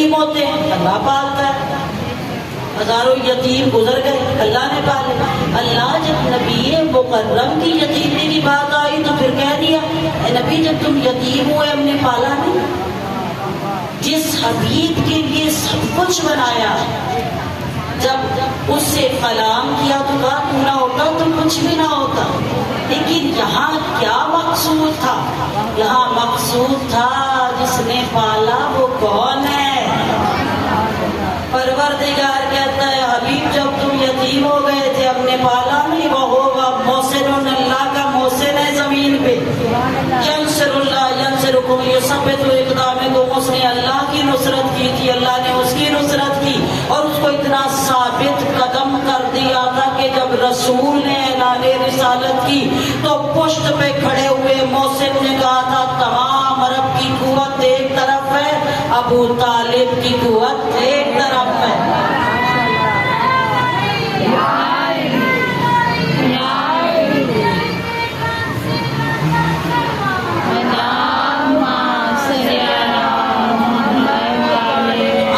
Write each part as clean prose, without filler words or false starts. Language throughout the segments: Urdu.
یتیم ہوتے ہیں اللہ پالتا ہے، ہزاروں یتیم گزر گئے اللہ نے پالے۔ اللہ جب نبی مکرم کی یتیمی کی بات آئی تو پھر کہہ دیا اے نبی جب تم یتیم ہوئے ہم نے پالا نہیں؟ جس حبیب کے لیے سب کچھ بنایا، جب اس سے کلام کیا تو کہا تو نہ ہوتا تو کچھ بھی نہ ہوتا، لیکن یہاں کیا مقصود تھا؟ یہاں مقصود تھا جس نے پالا وہ کون ہے؟ پروردگار کہتا ہے حبیب جب تم یتیم ہو گئے تھے ہم نے پالا نہیں، وہ ہوگا محسن، اللہ کا محسن ہے زمین پہ، ینصر اللہ ینصرکم، یثبت اقدامکم، اس نے اللہ کی نصرت کی تھی، اللہ نے اس کی نصرت کی اور اس کو اتنا ثابت قدم کر دیا تھا کہ جب رسول نے اعلان رسالت کی تو پشت پہ کھڑے ہوئے محسن نے کہا تھا تمام عرب کی قوت ایک طرف ہے، ابو طالب کی قوت ایک طرف ہے۔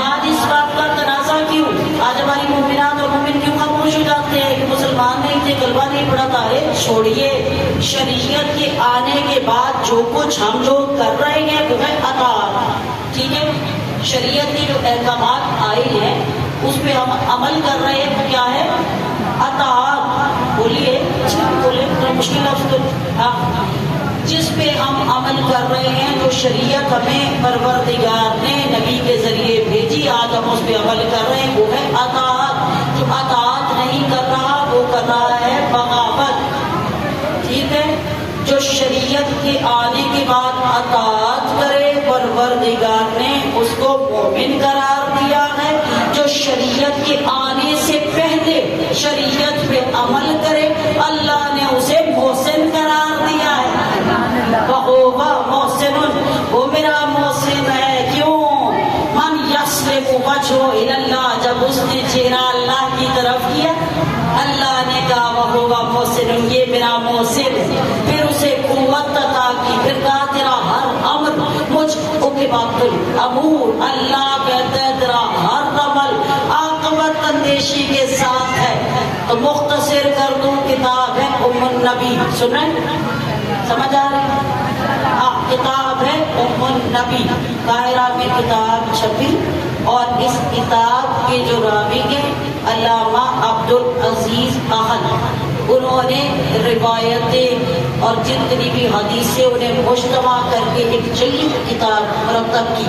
آج اس بات کا تنازع کیوں؟ آج ہماری مومنات اور مومن کیوں خاموش ہو جاتے ہیں کہ مسلمان نہیں تھے، کلمہ نہیں پڑھا تھا؟ چھوڑیے، شریعت کے آنے کے بعد جو کچھ ہم لوگ کر رہے ہیں وہ ہے اطاعت، ٹھیک ہے؟ شریعت کے جو احکامات آئے ہیں اس پہ ہم عمل کر رہے ہیں، کیا ہے؟ اطاعت۔ بولیے، بولے تھوڑا مشکل لفظ تو جس پہ ہم عمل کر رہے ہیں، جو شریعت ہمیں پروردگار نے نبی کے ذریعے بھیجی، آج ہم اس پہ عمل کر رہے ہیں، وہ ہے اطاعت۔ جو اطاعت نہیں کر رہا وہ کر رہا ہے بغاوت، ٹھیک ہے؟ جو شریعت کے آنے کے بعد اطاعت کرے پروردگار نے اس کو مومن قرار دیا ہے، جو شریعت کے آنے سے پہلے شریعت پہ عمل کرے اللہ نے اسے محسن قرار دیا ہے۔ وَهُوَ مُحْسِنٌ، وہ میرا محسن ہے۔ کیوں؟ من یسلم وجهه الی اللہ، جب اس نے چہرہ اللہ کی طرف کیا اللہ نے کہا وَهُوَ مُحْسِنٌ، یہ میرا محسن ہے، پھر اسے قوت عطا کی، پھر کہا تیرا ہر امر مجھ عقبۃ الامور، اللہ کہتا ہے تیرا ہر عمل عاقبت اندیشی کے ساتھ ہے۔ تو مختصر کر دوں، کتاب ہے ام النبی، سنیں سمجھ آ رہی؟ کتاب ہے ام النبی، قاہرہ میں کتاب چھپی اور اس کتاب کے جو راوی ہیں علامہ عبدالعزیز احد، انہوں نے روایتیں اور جتنی بھی حدیثیں انہیں مجتمع کر کے ایک جلیل کتاب مرتب کی۔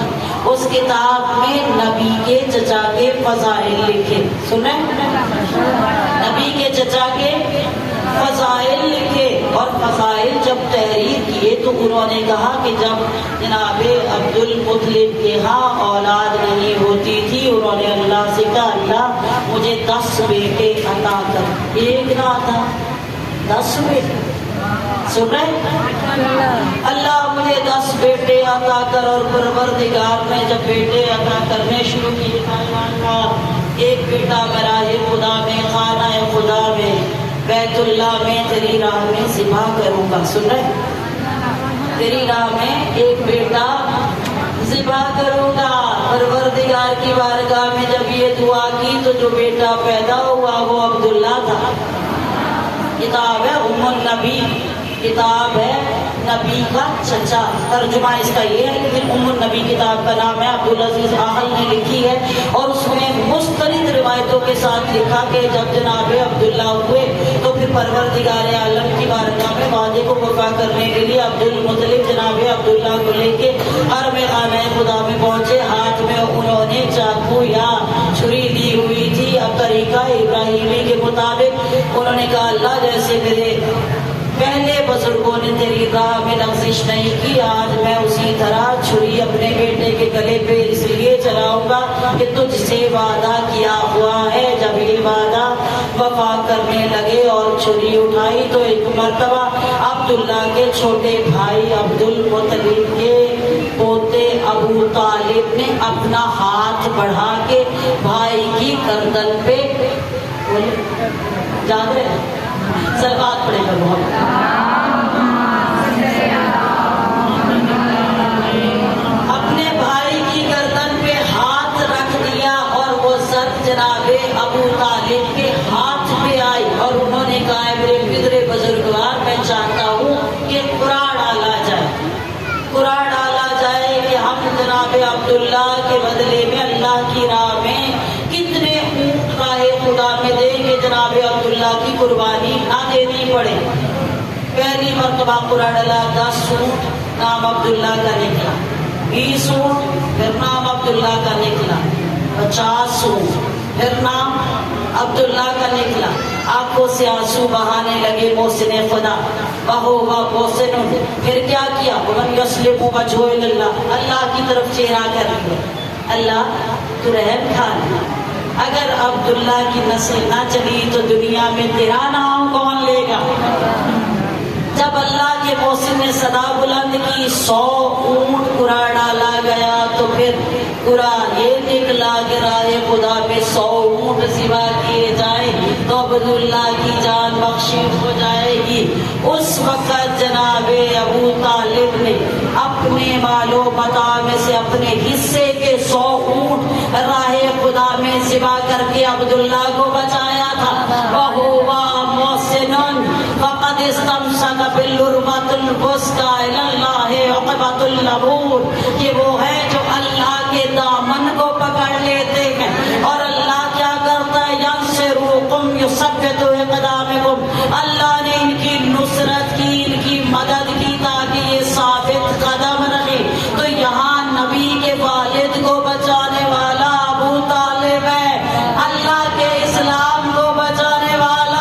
اس کتاب میں نبی کے چچا کے فضائل لکھے، سنیں نبی کے چچا کے فضائل لکھے، اور فضائل جب تحریر کیے تو انہوں نے کہا کہ جب جناب عبد المطلب کے ہاں اولاد نہیں ہوتی تھی انہوں نے اللہ سے کہا اللہ مجھے 10 بیٹے عطا کر، ایک نہ تھا 10 بیٹے، سن رہے؟ اللہ مجھے 10 بیٹے عطا کر، اور پروردگار نے جب بیٹے عطا کرنے شروع کیے ایک بیٹا براہ خدا میں خانہ خدا میں بیت اللہ میں تیری راہ میں ذبح کروں گا، سن رہے؟ تیری راہ میں ایک بیٹا ذبح کروں گا۔ پروردگار کی بارگاہ میں جب یہ دعا کی تو جو بیٹا پیدا ہوا وہ عبداللہ تھا۔ کتاب ہے ام النبی، کتاب ہے نبی کا چچا، ترجمہ اس کا یہ ہے، لیکن ام النبی کتاب کا نام ہے، عبدالعزیز احد نے لکھی ہے، اور اس میں مستند روایتوں کے ساتھ لکھا کہ جب جناب عبداللہ ہوئے تو پھر پروردگار عالم کی بارگاہ میں وعدے کو وفا کرنے کے لیے عبد المطلب جناب عبداللہ کو لے کے حرم خانہ خدا میں پہنچے، ہاتھ میں انہوں نے چاقو یا چھری لی ہوئی تھی، اب طریقہ ابراہیمی کے مطابق انہوں نے کہا اللہ جیسے میرے پہلے بزرگوں نے تیری راہ میں لغزش نہیں کی، آج میں اسی طرح چھری اپنے بیٹے کے گلے پہ اس لیے چلاؤں گا کہ تجھ سے وعدہ کیا ہوا ہے۔ جب یہ وعدہ وفا کرنے لگے اور چھری اٹھائی تو ایک مرتبہ عبداللہ کے چھوٹے بھائی عبد المطلب کے پوتے ابو طالب نے اپنا ہاتھ بڑھا کے بھائی کی گردن پہ جان رہے سلوات پڑے کر اپنے بھائی کی گردن پہ ہاتھ ابو طالب کے ہاتھ پہ آئی اور انہوں نے کہا میرے پدر بزرگوار میں چاہتا ہوں کہ قرآن ڈالا جائے، قرآن ڈالا جائے کہ ہم جناب عبداللہ کے بدلے میں اللہ کی راہ میں کتنے اونٹ راہ خدا میں دیں گے، جناب عبداللہ کی قربانی نہ دینی پڑے۔ پہلی مرتبہ قرآن ڈالا، 10 اونٹ نام عبداللہ کا نکلا، 20 اونٹ پھر نام عبداللہ کا نکلا، 50 اونٹ پھر نام عبداللہ کا نکلا۔ آنکھوں سے آنسو بہانے لگے محسن خدا، بہوبا محسن۔ پھر کیا کیا؟ ومن یسلم وجہہ الی اللہ، اللہ کی طرف چہرہ کر لیا، اللہ تو رحم کھا لیا، اگر عبداللہ کی نسل نہ چلی تو دنیا میں تیرا نام کون لے گا؟ جب اللہ کے محسن نے صدا بلند کی 100 اونٹ قرآن ڈالا گیا تو پھر قرآن یہ نکلا کہ راہ خدا میں 100 اونٹ ذبح کیے جائیں تو عبداللہ کی جان بخشی ہو جائے گی۔ اس وقت جناب ابو طالب نے اپنے مال و متاع میں سے اپنے حصے کے 100 اونٹ راہ خدا میں ذبح کر کے عبداللہ کو بچایا تھا۔ وَهُوَ مُحْسِنٌ فَقَدْ اسْتَمْسَكَ بِالْعُرْوَةِ الْوُثْقَىٰ إِلَى اللَّهِ عُقْبَةُ الْعُمُورِ، کہ وہ ہے جو اللہ کے دامن کو پکڑ لیتے ہیں، اور اللہ کیا کرتا ہے؟ يَنْصُرُكُمْ يُثَبِّتُ أَقْدَامَكُمْ